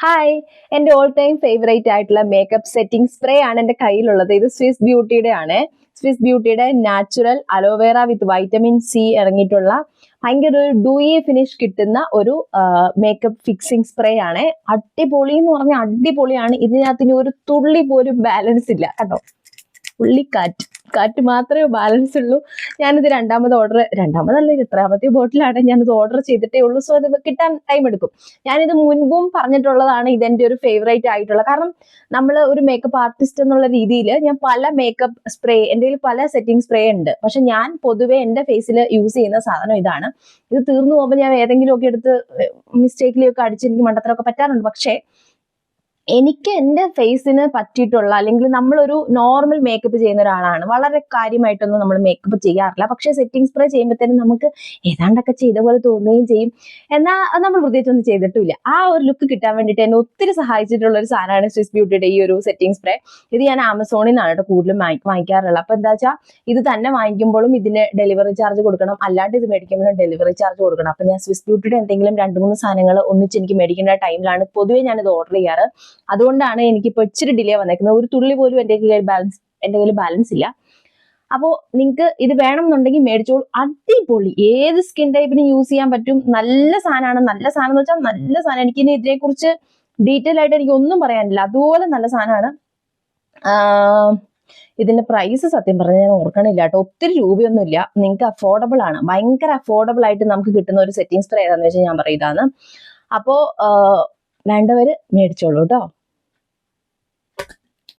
Hi, എൻ്റെ all time favourite ആയിട്ടുള്ള makeup setting spray ആണ് എൻ്റെ കയ്യിലുള്ളത്. ഇത് സ്വിസ് ബ്യൂട്ടിയുടെ ആണ്. സ്വിസ് ബ്യൂട്ടിയുടെ natural aloe vera with vitamin C ഇറങ്ങിയിട്ടുള്ള ഭയങ്കര ഒരു ഡൂയി ഫിനിഷ് കിട്ടുന്ന ഒരു മേക്കപ്പ് ഫിക്സിംഗ് സ്പ്രേ ആണ്. അടിപൊളി എന്ന് പറഞ്ഞാൽ അടിപൊളിയാണ്. ഇതിനകത്ത് ഇനി ഒരു തുള്ളി പോലും ബാലൻസ് ഇല്ല കേട്ടോ. കാറ്റ് മാത്രമേ ബാലൻസ് ഉള്ളൂ. ഞാനിത് രണ്ടാമതല്ല, ഇത് എത്രാമത്തെ ബോട്ടിലാണ് ഞാനിത് ഓർഡർ ചെയ്തിട്ടേ ഉള്ളൂ. സോ അത് കിട്ടാൻ ടൈം എടുക്കും. ഞാനിത് മുൻപും പറഞ്ഞിട്ടുള്ളതാണ്, ഇതെന്റെ ഒരു ഫേവറേറ്റ് ആയിട്ടുള്ള. കാരണം നമ്മൾ ഒരു മേക്കപ്പ് ആർട്ടിസ്റ്റ് എന്നുള്ള രീതിയിൽ ഞാൻ പല മേക്കപ്പ് സ്പ്രേ, എൻ്റെ കയ്യിൽ പല സെറ്റിംഗ് സ്പ്രേ ഉണ്ട്. പക്ഷെ ഞാൻ പൊതുവെ എൻ്റെ ഫേസിൽ യൂസ് ചെയ്യുന്ന സാധനം ഇതാണ്. ഇത് തീർന്നു പോകുമ്പോൾ ഞാൻ ഏതെങ്കിലും ഒക്കെ എടുത്ത് മിസ്റ്റേക്കിലൊക്കെ അടിച്ച് എനിക്ക് മണ്ടത്തരമൊക്കെ പറ്റാറുണ്ട്. പക്ഷേ എനിക്ക് എൻ്റെ ഫേസിന് പറ്റിയിട്ടുള്ള, അല്ലെങ്കിൽ നമ്മളൊരു നോർമൽ മേക്കപ്പ് ചെയ്യുന്ന ഒരാളാണ്, വളരെ കാര്യമായിട്ടൊന്നും നമ്മൾ മേക്കപ്പ് ചെയ്യാറില്ല. പക്ഷേ സെറ്റിംഗ് സ്പ്രേ ചെയ്യുമ്പോഴത്തേനും നമുക്ക് ഏതാണ്ടൊക്കെ ചെയ്ത പോലെ തോന്നുകയും ചെയ്യും. എന്നാൽ നമ്മൾ പ്രത്യേകിച്ചൊന്നും ചെയ്തിട്ടില്ല. ആ ഒരു ലുക്ക് കിട്ടാൻ വേണ്ടിയിട്ട് എന്നെ ഒത്തിരി സഹായിച്ചിട്ടുള്ള ഒരു സാധനമാണ് സ്വിസ് ബ്യൂട്ടിയുടെ ഈ ഒരു സെറ്റിംഗ് സ്പ്രേ. ഇത് ഞാൻ ആമസോണിൽ നിന്നാണ് കേട്ടോ കൂടുതലും വാങ്ങിക്കാറുള്ളത്. അപ്പോൾ എന്താ വെച്ചാൽ ഇത് തന്നെ വാങ്ങിക്കുമ്പോഴും ഇതിന് ഡെലിവറി ചാർജ് കൊടുക്കണം, അല്ലാണ്ട് ഇത് മേടിക്കുമ്പോഴും ഡെലിവറി ചാർജ് കൊടുക്കണം. അപ്പോൾ ഞാൻ സ്വിസ് ബ്യൂട്ടിയുടെ എന്തെങ്കിലും 2-3 സാധനങ്ങൾ ഒന്നിച്ച് എനിക്ക് മേടിക്കേണ്ട ടൈമിലാണ് പൊതുവേ ഞാനിത് ഓർഡർ ചെയ്യാറ്. അതുകൊണ്ടാണ് എനിക്കിപ്പോൾ ഇച്ചിരി ഡിലേ വന്നേക്കുന്നത്. ഒരു തുള്ളി പോലും എൻ്റെ കയ്യിൽ ബാലൻസ് ഇല്ല. അപ്പോൾ നിങ്ങൾക്ക് ഇത് വേണമെന്നുണ്ടെങ്കിൽ മേടിച്ചോളൂ. അടിപൊളി, ഏത് സ്കിൻ ടൈപ്പിന് യൂസ് ചെയ്യാൻ പറ്റും. നല്ല സാധനമാണ്. നല്ല സാധനം എന്ന് വെച്ചാൽ നല്ല സാധനം. എനിക്കിനി ഇതിനെക്കുറിച്ച് ഡീറ്റെയിൽ ആയിട്ട് എനിക്ക് ഒന്നും പറയാനില്ല. അതുപോലെ നല്ല സാധനമാണ്. ഇതിന്റെ പ്രൈസ് സത്യം പറഞ്ഞാൽ ഞാൻ ഓർക്കണില്ല കേട്ടോ. ഒത്തിരി രൂപയൊന്നുമില്ല. നിങ്ങൾക്ക് അഫോർഡബിൾ ആണ്. ഭയങ്കര അഫോർഡബിൾ ആയിട്ട് നമുക്ക് കിട്ടുന്ന ഒരു സെറ്റിംഗ് സ്പ്രേ ഏതാണെന്ന് വെച്ചാൽ ഞാൻ പറയുന്നതാണ്. അപ്പോൾ വേണ്ടവര് മേടിച്ചോളൂ കേട്ടോ.